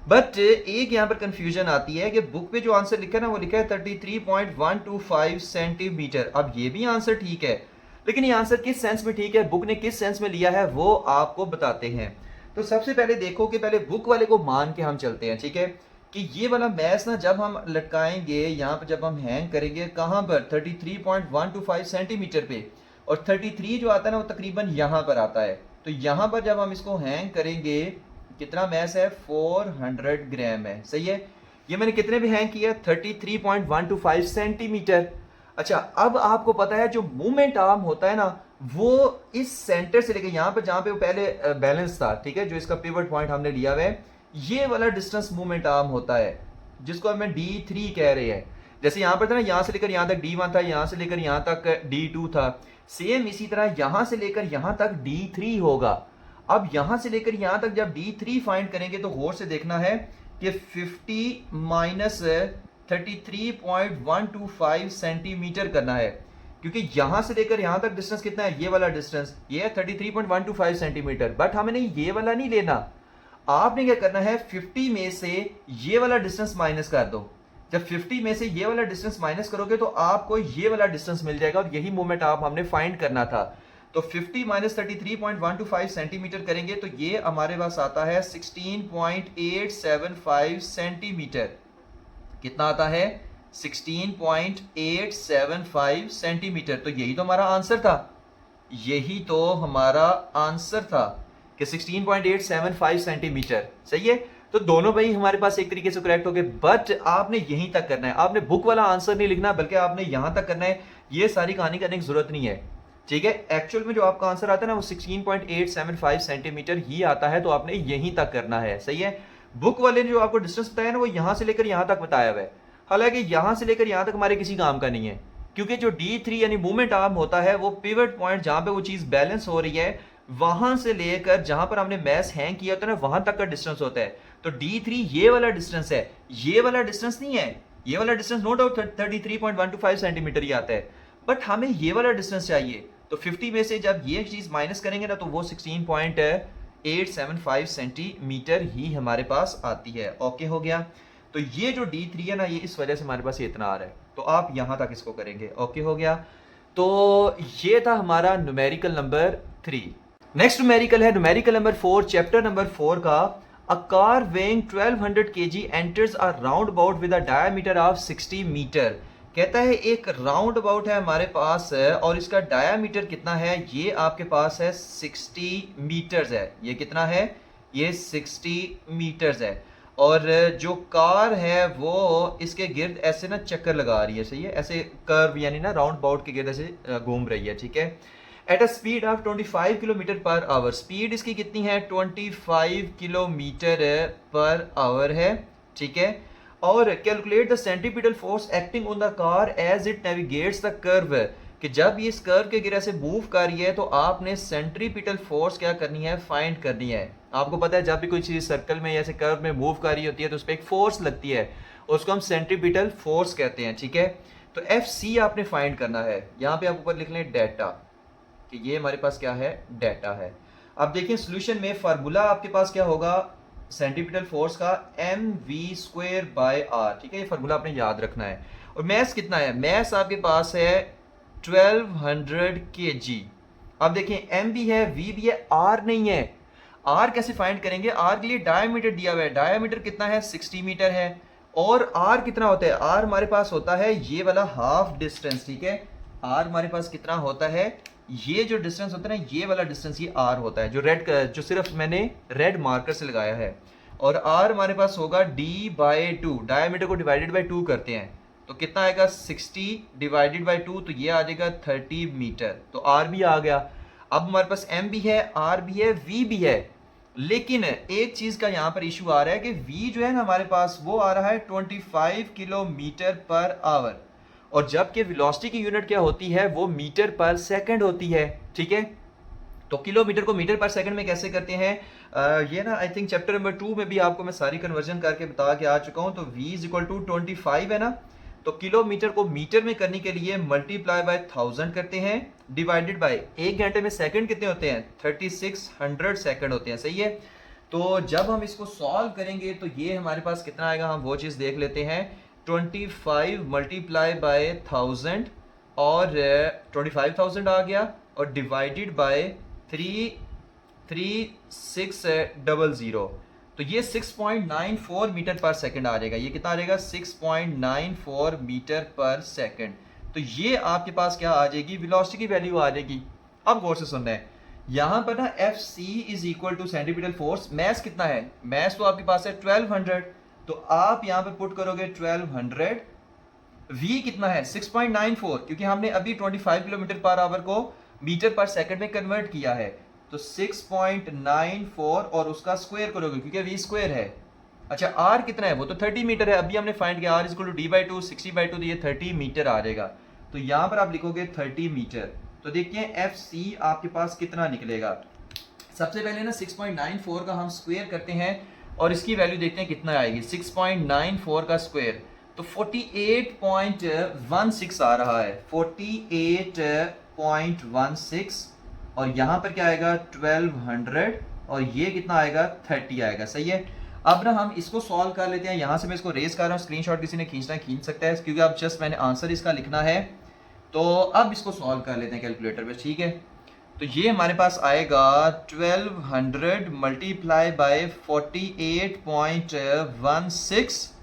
बट एक यहाँ पर कंफ्यूजन आती है कि बुक पे जो आंसर लिखा है ना, वो लिखा है 33.125 सेंटीमीटर। अब ये भी आंसर ठीक है, लेकिन ये आंसर किस सेंस में ठीक है, बुक ने किस सेंस में लिया है, वो आपको बताते हैं। तो सबसे पहले देखो कि पहले बुक वाले को मान के हम चलते हैं। ठीक है, कि ये वाला मैच ना जब हम लटकाएंगे यहाँ पर, जब हम हैंग करेंगे कहाँ पर, 33.125 सेंटीमीटर पे, और 33 जो आता है ना वो तकरीबन यहाँ पर आता है। तो यहाँ पर जब हम इसको हैंग करेंगे, कितना मैस है, 400 ग्राम है। सही है, ये मैंने कितने भी हैंग किया, 33.125 सेंटीमीटर। अच्छा, अब आपको पता है जो मूवमेंट आर्म होता है ना, वो इस सेंटर से लेके यहाँ पर जहाँ पे वो पहले बैलेंस था, ठीक है, जो इसका पिवट पॉइंट हमने लिया हुआ है, ये वाला डिस्टेंस मूवमेंट आर्म होता है, जिसको हमें D3 कह रहे हैं। जैसे यहाँ पर था ना, यहाँ से लेकर यहाँ तक D1 था, यहाँ से लेकर यहाँ तक D2 था, सेम इसी तरह यहाँ से लेकर यहाँ तक D3 होगा। अब यहां से लेकर यहां तक जब D3 फाइंड करेंगे तो गौर से देखना है कि 50 माइनस 33.125 सेंटीमीटर करना है, क्योंकि यहां से लेकर यहां तक डिस्टेंस कितना है, ये वाला डिस्टेंस, ये है 33.125 सेंटीमीटर। बट हमें ये वाला नहीं लेना, आपने क्या करना है, 50 में से ये वाला डिस्टेंस माइनस कर दो। जब 50 में से ये वाला डिस्टेंस माइनस करोगे तो आपको ये वाला डिस्टेंस मिल जाएगा, और यही मूवमेंट आप हमने फाइंड करना था। तो 50 माइनस 33.125 सेंटीमीटर करेंगे तो ये हमारे पास आता है 16.875 सेंटीमीटर। कितना आता है, 16.875 सेंटीमीटर। तो यही तो हमारा आंसर था, यही तो हमारा आंसर था कि 16.875 सेंटीमीटर। सही है, तो दोनों भाई हमारे पास एक तरीके से करेक्ट हो गए। बट आपने यहीं तक करना है, आपने बुक वाला आंसर नहीं लिखना, बल्कि आपने यहां तक करना है। ये सारी कहानी करने की जरूरत नहीं है। ठीक है, एक्चुअल में जो आपका आंसर आता है ना, वो 16.875 सेंटीमीटर ही आता है, तो आपने यहीं तक करना है। सही है, बुक वाले ने जो आपको डिस्टेंस बताया ना, वो यहां से लेकर यहां तक बताया हुआ है। हालांकि यहां से लेकर यहां तक हमारे किसी काम का नहीं है, क्योंकि जो D3 यानी मूवमेंट आर्म होता है, वो पिवट पॉइंट जहां पे वो चीज बैलेंस हो रही है, वहां से लेकर जहां पर हमने मैस हैंग किया होता है ना, वहां तक का डिस्टेंस होता है। तो D3 ये वाला डिस्टेंस है, ये वाला डिस्टेंस नहीं है। ये वाला डिस्टेंस नो डाउट 33.125 सेंटीमीटर ही आता है, बट हमें ये वाला डिस्टेंस चाहिए। तो 50 में से जब ये चीज माइनस करेंगे ना, तो वो 16.875 सेंटीमीटर ही हमारे पास आती है। ओके हो गया। तो ये जो D3 है ना, ये इस वजह से हमारे पास ये इतना आ रहा है, तो आप यहां तक इसको करेंगे। ओके हो गया। तो ये था हमारा न्यूमेरिकल नंबर 3। नेक्स्ट न्यूमेरिकल है न्यूमेरिकल नंबर 4, चैप्टर नंबर 4 का। A car weighing 1200 kg enters a roundabout with a diameter of 60 metre. कहता है एक राउंड अबाउट है हमारे पास है, और इसका डायामीटर कितना है, ये आपके पास है 60 मीटर्स है। ये कितना है, ये 60 मीटर्स है। और जो कार है वो इसके गिर्द ऐसे ना चक्कर लगा रही है, सही है, ऐसे कर्व यानी ना राउंड बाउट के गिर्द ऐसे घूम रही है, ठीक है। At a speed of 25 kilometre per hour, speed इसकी कितनी है 25 किलोमीटर पर आवर है, ठीक है। और calculate the centripetal force acting on the car as it navigates the curve, कि जब ये इस कर्व के गिरा से मूव कर रही है तो आपने सेंट्रीपिटल फोर्स क्या करनी है, फाइंड करनी है। आपको पता है जब भी कोई चीज़ सर्कल में या ऐसे कर्व में मूव कर रही होती है तो उस पर एक फोर्स लगती है, उसको हम सेंट्रीपिटल फोर्स कहते हैं, ठीक है। तो एफ सी आपने फाइंड करना है। यहाँ पे आप ऊपर लिख लें डेटा, कि ये हमारे पास क्या है, डेटा है। अब देखिए सोल्यूशन में फार्मूला आपके पास क्या होगा सेंट्रीपिटल फोर्स का, M V square by R, ठीक है। ये फार्मूला आपने याद रखना है। और मैथ कितना है, मैथ आपके पास है 1200 kg। अब देखिए एम भी है, वी भी है, आर नहीं है। आर कैसे फाइंड करेंगे, आर के लिए डायमीटर दिया हुआ है, डायमीटर कितना है 60 मीटर है। और आर कितना होता है, आर हमारे पास होता है ये वाला हाफ डिस्टेंस, ठीक है। आर हमारे पास कितना होता है, ये जो डिस्टेंस होता है ना, ये वाला डिस्टेंस ये आर होता है, जो रेड, जो सिर्फ मैंने रेड मार्कर से लगाया है। और आर हमारे पास होगा डी बाई टू, डायमीटर को डिवाइडेड बाई 2 करते हैं तो कितना आएगा 60 डिवाइडेड बाई 2, तो ये आ जाएगा 30 मीटर। तो आर भी आ गया। अब हमारे पास एम भी है, आर भी है, वी भी है। लेकिन एक चीज का यहाँ पर इशू आ रहा है कि वी जो है ना हमारे पास वो आ रहा है 25 किलोमीटर पर आवर, और जबकि वेलोसिटी की यूनिट क्या होती है, वो मीटर पर सेकंड होती है, ठीक है। तो किलोमीटर को मीटर पर सेकंड में कैसे करते हैं, ये ना आई थिंक चैप्टर नंबर 2 में भी आपको मैं सारी कन्वर्जन करके बता के आ चुका हूं। तो v इज इक्वल टू 25 है ना, तो किलोमीटर को मीटर में करने के लिए मल्टीप्लाई बाय 1000 करते हैं, डिवाइडेड बाय 1 घंटे में सेकंड कितने होते हैं 3600 सेकंड होते हैं, सही है। तो जब हम इसको सॉल्व करेंगे तो ये हमारे पास कितना आएगा, हम वो चीज़ देख लेते हैं। 25 मल्टीप्लाई बाय 1000 और 25,000 आ गया, और डिवाइडेड बाय 3600, तो ये 6.94 मीटर पर सेकंड आ जाएगा। ये कितना आ जाएगा 6.94 मीटर पर सेकंड। तो ये आपके पास क्या आ जाएगी, वेलोसिटी की वैल्यू आ जाएगी। अब गौर से सुनना है, यहां पर ना F C is equal to centripetal force, mass कितना है, मैस तो आपके पास है 1200, तो आप यहां पर पुट करोगे 1200। v कितना है 6.94, क्योंकि हमने अभी 25 किलोमीटर पर आवर को मीटर पर सेकंड में कन्वर्ट किया है, तो 6.94 और उसका स्क्वायर करोगे क्योंकि v स्क्वायर है। अच्छा r कितना है, वो तो 30 मीटर है, अभी हमने फाइंड किया r is equal to D by two, 60/2, तो ये 30 मीटर आ जाएगा। तो यहां पर आप लिखोगे 30 मीटर। तो देखिए एफ सी आपके पास कितना निकलेगा। सबसे पहले ना 6.94 का हम स्क्वायर करते हैं और इसकी वैल्यू देखते हैं कितना आएगी। 6.94 का स्क्वायर तो 48.16 आ रहा है, 48.16, और यहाँ पर क्या आएगा 1200, और ये कितना आएगा 30 आएगा, सही है। अब ना हम इसको सॉल्व कर लेते हैं। यहाँ से मैं इसको रेज कर रहा हूँ, स्क्रीनशॉट किसी ने खींचना है खींच सकता है, क्योंकि अब जस्ट मैंने आंसर इसका लिखना है। तो अब इसको सॉल्व कर लेते हैं कैलकुलेटर पे, ठीक है। तो ये हमारे पास आएगा 1200 मल्टीप्लाई बाय 48.16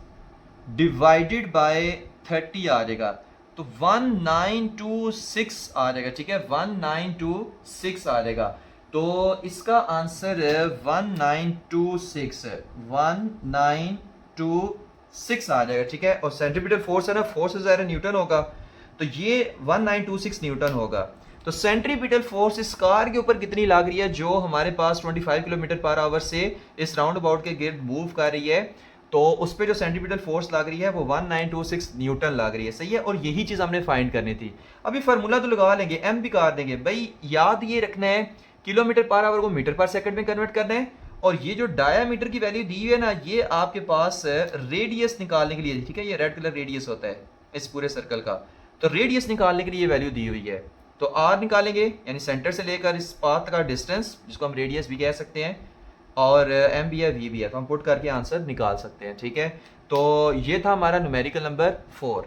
डिवाइडेड बाय 30 आ जाएगा, तो 1926 आ जाएगा, ठीक है, 1926 आ जाएगा। तो इसका आंसर है 1926 आ जाएगा, ठीक है। और सेंट्रीपिटल फोर्स है ना, फोर्स से ज़्यादा न्यूटन होगा, तो ये 1926 न्यूटन होगा। तो सेंट्रीपिटल फोर्स इस कार के ऊपर कितनी लग रही है, जो हमारे पास 25 किलोमीटर पर आवर से इस राउंड अबाउट के गिर्द मूव कर रही है, तो उस पर जो सेंट्रीपिटल फोर्स लग रही है वो 1926 न्यूटन लग रही है, सही है। और यही चीज़ हमने फाइंड करनी थी। अभी फार्मूला तो लगा लेंगे, एम भी कर देंगे भाई, याद ये रखना है किलोमीटर पर आवर को मीटर पर सेकंड में कन्वर्ट करना है। और ये जो डायामीटर की वैल्यू दी हुई है ना, ये आपके पास रेडियस निकालने के लिए, ठीक है, ये रेड कलर रेडियस होता है इस पूरे सर्कल का, तो रेडियस निकालने के लिए ये वैल्यू दी हुई है। तो आर निकालेंगे, यानी सेंटर से लेकर इस पाथ का डिस्टेंस, जिसको हम रेडियस भी कह सकते हैं, और एम भी है, वी भी है, तो हम पुट करके आंसर निकाल सकते हैं, ठीक है। तो ये था हमारा न्यूमेरिकल नंबर 4।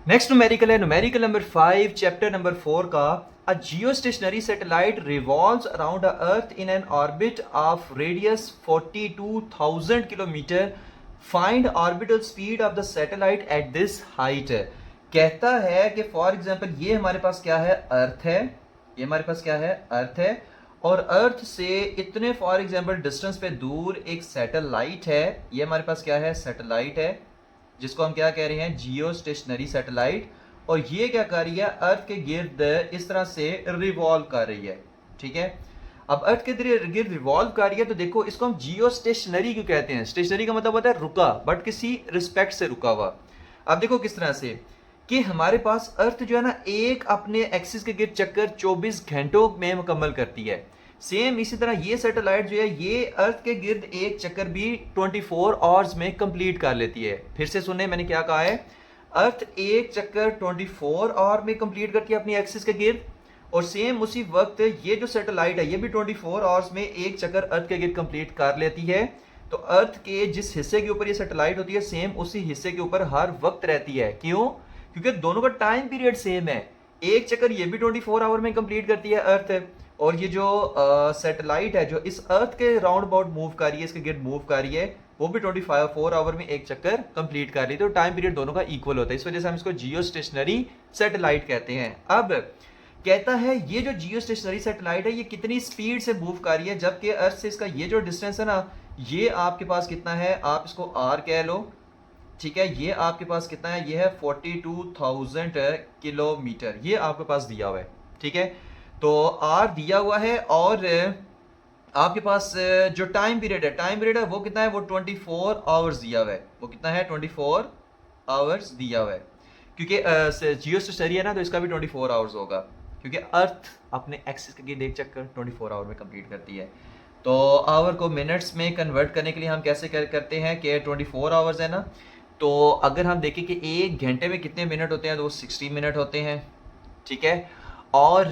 नेक्स्ट न्यूमेरिकल है न्यूमेरिकल नंबर 5, चैप्टर नंबर 4 का। A geostationary satellite revolves around the earth in an orbit of radius 42,000 kilometre. Find orbital speed of the satellite at this height. कहता है कि फॉर एग्जाम्पल ये हमारे पास क्या है, अर्थ है, ये हमारे पास क्या है, अर्थ है, और अर्थ से इतने फॉर एग्जाम्पल डिस्टेंस पे दूर एक सैटेलाइट है, ये हमारे पास क्या है, सैटेलाइट है, जिसको हम क्या कह रहे हैं, जियो स्टेशनरी सैटेलाइट। और ये क्या कर रही है, अर्थ के गिर्द इस तरह से रिवॉल्व कर रही है, ठीक है। अब अर्थ के गिर्द रिवॉल्व कर रही है, तो देखो इसको हम जियो स्टेशनरी क्यों कहते हैं, स्टेशनरी का मतलब होता है रुका, बट किसी रिस्पेक्ट से रुका हुआ। अब देखो किस तरह से कि हमारे पास अर्थ जो है ना, एक अपने एक्सिस के गिर्द चक्कर 24 घंटों में मुकम्मल करती है। सेम इसी तरह ये सैटेलाइट जो है, ये अर्थ के गिर्द एक चक्कर भी 24 आवर्स में कंप्लीट कर लेती है। फिर से सुने मैंने क्या कहा है, अर्थ एक चक्कर 24 आवर में कंप्लीट करती है अपनी एक्सिस के गिर्द, और सेम उसी वक्त ये जो सैटेलाइट है ये भी 24 आवर्स में एक चक्कर अर्थ के गिर्द कंप्लीट कर लेती है। तो अर्थ के जिस हिस्से के ऊपर ये सैटेलाइट होती है, सेम उसी हिस्से के ऊपर हर वक्त रहती है। क्यों? क्योंकि दोनों का टाइम पीरियड सेम है। एक चक्कर ये भी 24 आवर में कंप्लीट करती है अर्थ, और ये जो सैटेलाइट है जो इस अर्थ के राउंड अबाउट मूव कर रही है, इसके गिर्द मूव कर रही है, वो भी 24 आवर में एक चक्कर कंप्लीट कर रही है। तो टाइम पीरियड दोनों का इक्वल होता है, इस वजह से हम इसको जियो स्टेशनरी सैटेलाइट कहते हैं। अब कहता है ये जो जियो स्टेशनरी सैटेलाइट है ये कितनी स्पीड से मूव कर रही है, जबकि अर्थ से इसका ये जो डिस्टेंस है ना, ये आपके पास कितना है, आप इसको आर कह लो, ठीक है। ये आपके पास कितना है, ये है 42,000 किलोमीटर, ये आपके पास दिया हुआ है, ठीक है। तो आर दिया हुआ है, और आपके पास जो टाइम पीरियड है वो कितना है, वो 24 आवर्स दिया हुआ है। वो कितना है, 24 आवर्स दिया हुआ है, क्योंकि जियो स्टेशनरी है ना, तो इसका भी 24 आवर्स होगा, क्योंकि अर्थ अपने एक्सिस के गिर्द एक चक्कर 24 आवर में कंप्लीट करती है। तो आवर को मिनट्स में कन्वर्ट करने के लिए हम कैसे करते हैं कि 24 आवर्स है ना, तो अगर हम देखें कि एक घंटे में कितने मिनट होते हैं, तो वो 60 मिनट होते हैं, ठीक है। और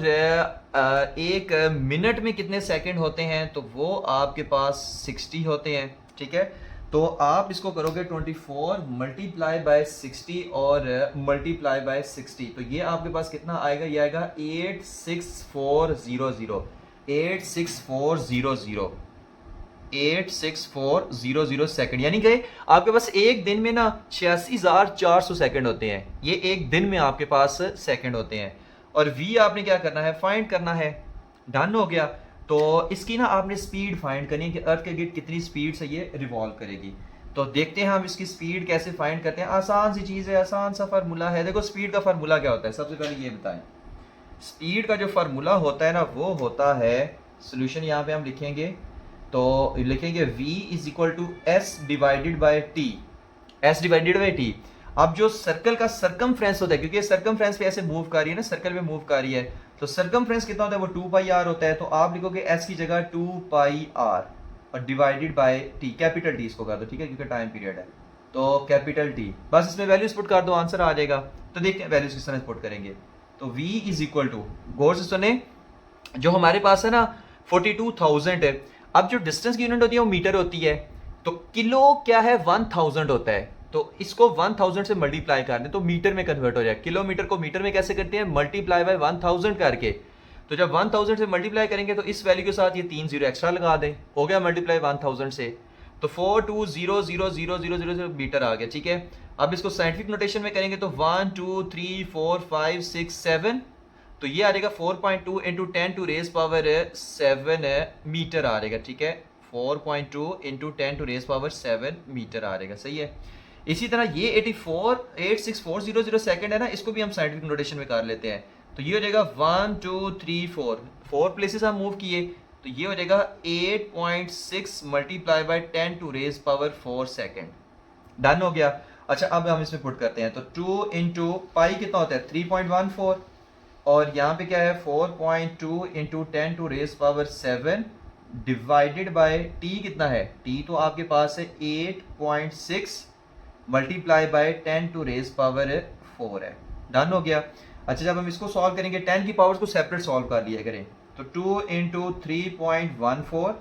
एक मिनट में कितने सेकंड होते हैं, तो वो आपके पास 60 होते हैं, ठीक है। तो आप इसको करोगे 24 मल्टीप्लाई बाय 60 और मल्टीप्लाई बाय 60, तो ये आपके पास कितना आएगा, ये आएगा 86400 86400 86400 सेकंड, यानी कि आपके पास एक दिन में ना 86,400 सेकंड होते हैं। ये एक दिन में आपके पास सेकंड होते हैं। और v आपने क्या करना है, फाइंड करना है। डन हो गया। तो इसकी ना आपने स्पीड फाइंड करनी है कि अर्थ के गिर्द कितनी स्पीड से ये रिवॉल्व करेगी। तो देखते हैं हम इसकी स्पीड कैसे फाइंड करते हैं। आसान सी चीज़ है, आसान सा फार्मूला है। देखो स्पीड का फार्मूला क्या होता है, सबसे पहले ये बताएं। स्पीड का जो फार्मूला होता है ना, वो होता है, सोल्यूशन यहाँ पे हम लिखेंगे, तो लिखेंगे v is equal to S divided by T, S divided by T. अब जो सर्कल का सरकमफ्रेंस होता है, क्योंकि सरकमफ्रेंस पे ऐसे मूव कर रही है ना, सर्कल पे मूव कर रही है, तो सरकमफ्रेंस कितना होता है, वो 2 पाई आर होता है। तो आप लिखोगे एस की जगह 2 पाई आर और divided by T, capital T इसको कर दो, ठीक है, क्योंकि टाइम पीरियड है, तो कैपिटल टी। बस इसमें वैल्यूज पुट कर दो, आंसर आ जाएगा। तो देखते हैं वैल्यूज किस तरह पुट करेंगे। तो v इज इक्वल टू, गौर से सुने, जो हमारे पास है ना 42,000 है। अब जो डिस्टेंस की यूनिट होती है वो मीटर होती है, तो किलो क्या है, 1000 होता है। तो इसको 1000 से मल्टीप्लाई कर दें तो मीटर में कन्वर्ट हो जाए। किलोमीटर को मीटर में कैसे करते हैं, मल्टीप्लाई बाय 1000 करके। तो जब 1000 से मल्टीप्लाई करेंगे तो इस वैल्यू के साथ ये 3 जीरो एक्स्ट्रा लगा दें, हो गया मल्टीप्लाई 1000 से, तो 420000 मीटर आ गया, ठीक है। अब इसको साइंटिफिक नोटेशन में करेंगे तो 1 2 3 4 5 6 7, तो ये आ जाएगा 4.2 into 10 to raise power 7 metre आ जाएगा, ठीक है। 4.2 into 10 to raise power 7 metre आ जाएगा, सही है। इसी तरह ये 86400 सेकंड है ना, इसको भी हम साइंटिफिक नोटेशन में कर लेते हैं। तो ये हो जाएगा 1 2 3 4 प्लेसेस हम मूव किए, तो ये हो जाएगा 8.6 multiply by 10 to raise power 4 second. Done हो गया। अच्छा अब हम इसमें पुट करते हैं, तो 2 इंटू पाई कितना होता है 3.14, और यहाँ पे क्या है 4.2 into 10 to raise power 7 divided by T कितना है, टी तो आपके पास है 8.6 multiply by 10 to raise power 4 है। डन हो गया। अच्छा जब हम इसको सॉल्व करेंगे 10 की पावर्स को सेपरेट सॉल्व कर लिया करें, तो 2 into 3.14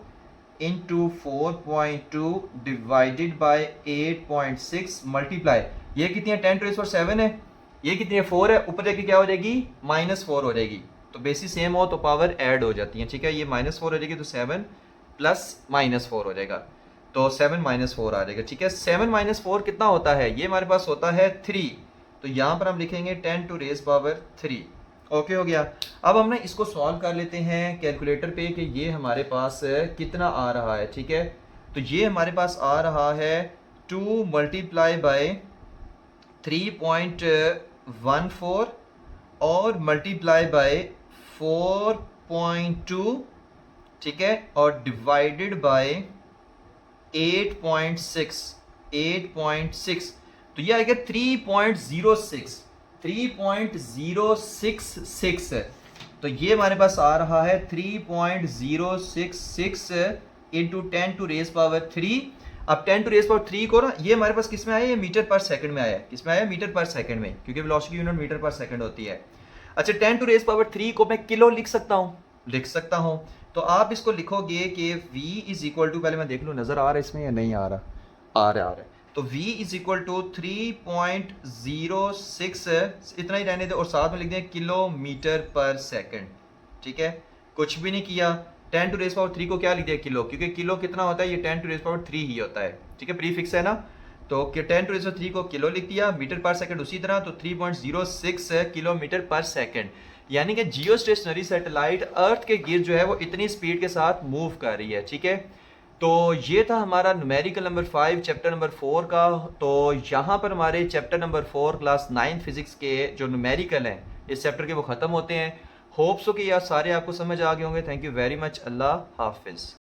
into 4.2 divided by 8.6 multiply, ये कितनी है 10 टू रेज पावर 7 है, ये कितनी है 4 है, ऊपर जाके क्या हो जाएगी -4 हो जाएगी। तो बेसिस सेम हो तो पावर ऐड हो जाती है, ठीक है। ये -4 हो जाएगी तो 7 प्लस -4 हो जाएगा, तो 7 -4 आ जाएगा, ठीक है। 7 -4 कितना होता है, ये हमारे पास होता है 3, तो यहाँ पर हम लिखेंगे 10 टू रेज पावर 3, ओके हो गया। अब हम ना इसको सॉल्व कर लेते हैं कैलकुलेटर पे कि ये हमारे पास कितना आ रहा है। ठीक है, तो ये हमारे पास आ रहा है 2 मल्टीप्लाई बाय 3.14 और मल्टीप्लाई बाय 4.2, ठीक है, और डिवाइडेड बाय 8.6, 8.6, तो ये आएगा 3.06, 3.066 है। तो ये हमारे पास आ रहा है 3.066 इंटू 10⁻³ अब 10⁻³ को ना, ये हमारे पास किस में आया, ये मीटर पर सेकंड में आया। किस में आया, मीटर पर सेकंड में, क्योंकि वेलोसिटी यूनिट मीटर पर सेकंड होती है। अच्छा, 10⁻³ को मैं किलो लिख सकता हूँ, लिख सकता हूँ। तो आप इसको लिखोगे कि v इज इक्वल टू, पहले मैं देख लूँ नजर आ रहा है इसमें या नहीं आ रहा, आ रहा है। तो v इज इक्वल टू 3.06, इतना ही रहने दे, और साथ में लिख दें किलोमीटर पर सेकंड। ठीक है, कुछ भी नहीं किया। 10⁻³ को क्या लिख दिया, किलो, क्योंकि किलो कितना होता है, ये 10⁻³ ही होता है। ठीक है, प्रीफिक्स है ना, तो 10⁻³ को किलो लिख दिया, मीटर पर सेकंड उसी तरह, तो 3.06 किलोमीटर पर सेकंड। यानी कि जियो स्टेशनरी सैटेलाइट अर्थ के गिर्द जो है वो इतनी स्पीड के साथ मूव कर रही है। ठीक है, तो ये था हमारा न्यूमेरिकल नंबर 5 चैप्टर नंबर 4 का। तो यहाँ पर हमारे चैप्टर नंबर 4 क्लास 9 फिजिक्स के जो न्यूमेरिकल हैं इस चैप्टर के वो ख़त्म होते हैं। होप्स हो कि यार सारे आपको समझ आ गए होंगे। Thank you very much. अल्लाह हाफिज़।